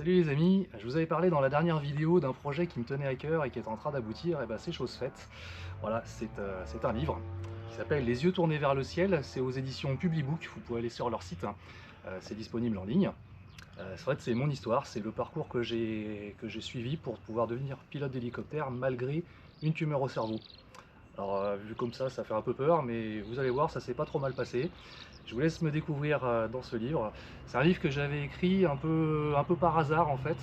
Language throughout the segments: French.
Salut les amis, je vous avais parlé dans la dernière vidéo d'un projet qui me tenait à cœur et qui est en train d'aboutir, et ben c'est chose faite. Voilà, c'est un livre qui s'appelle Les yeux tournés vers le ciel, c'est aux éditions Publibook, vous pouvez aller sur leur site, c'est disponible en ligne. En fait c'est mon histoire, c'est le parcours que j'ai suivi pour pouvoir devenir pilote d'hélicoptère malgré une tumeur au cerveau. Alors vu comme ça fait un peu peur, mais vous allez voir, ça s'est pas trop mal passé. Je vous laisse me découvrir dans ce livre. C'est un livre que j'avais écrit un peu par hasard en fait,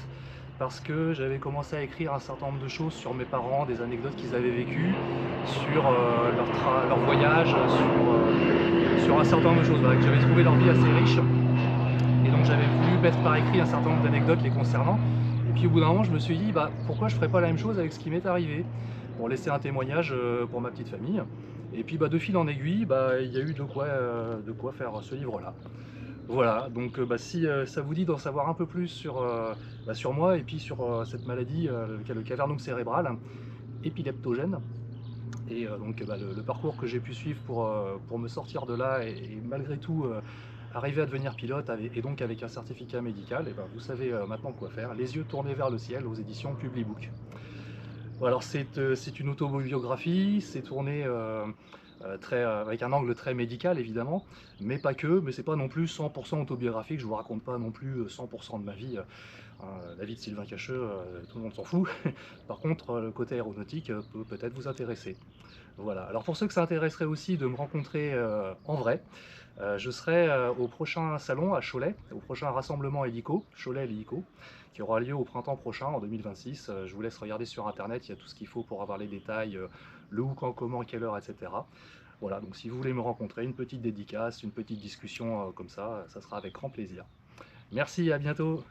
parce que j'avais commencé à écrire un certain nombre de choses sur mes parents, des anecdotes qu'ils avaient vécues, sur leur voyage, sur un certain nombre de choses, voilà, que j'avais trouvé leur vie assez riche. Et donc j'avais voulu mettre par écrit un certain nombre d'anecdotes les concernant. Et puis au bout d'un moment, je me suis dit, bah, pourquoi je ferais pas la même chose avec ce qui m'est arrivé, pour laisser un témoignage pour ma petite famille. Et puis bah, de fil en aiguille, bah, il y a eu de quoi faire ce livre-là. Voilà, donc bah, si ça vous dit d'en savoir un peu plus sur moi et puis sur cette maladie, le cavernous cérébral, épileptogène, et donc bah, le parcours que j'ai pu suivre pour me sortir de là et malgré tout arriver à devenir pilote et donc avec un certificat médical, et ben, vous savez maintenant quoi faire. Les yeux tournés vers le ciel aux éditions Publibook. Bon, alors c'est une autobiographie, c'est tourné avec un angle très médical évidemment, mais pas que, mais c'est pas non plus 100% autobiographique, je vous raconte pas non plus 100% de ma vie. La vie de Sylvain Cacheux, tout le monde s'en fout. Par contre, le côté aéronautique peut peut-être vous intéresser. Voilà, alors pour ceux que ça intéresserait aussi de me rencontrer en vrai, je serai au prochain salon à Cholet, au prochain rassemblement hélico, Cholet Hélico, qui aura lieu au printemps prochain, en 2026. Je vous laisse regarder sur internet, il y a tout ce qu'il faut pour avoir les détails, le où, quand, comment, quelle heure, etc. Voilà, donc si vous voulez me rencontrer, une petite dédicace, une petite discussion comme ça sera avec grand plaisir. Merci, à bientôt.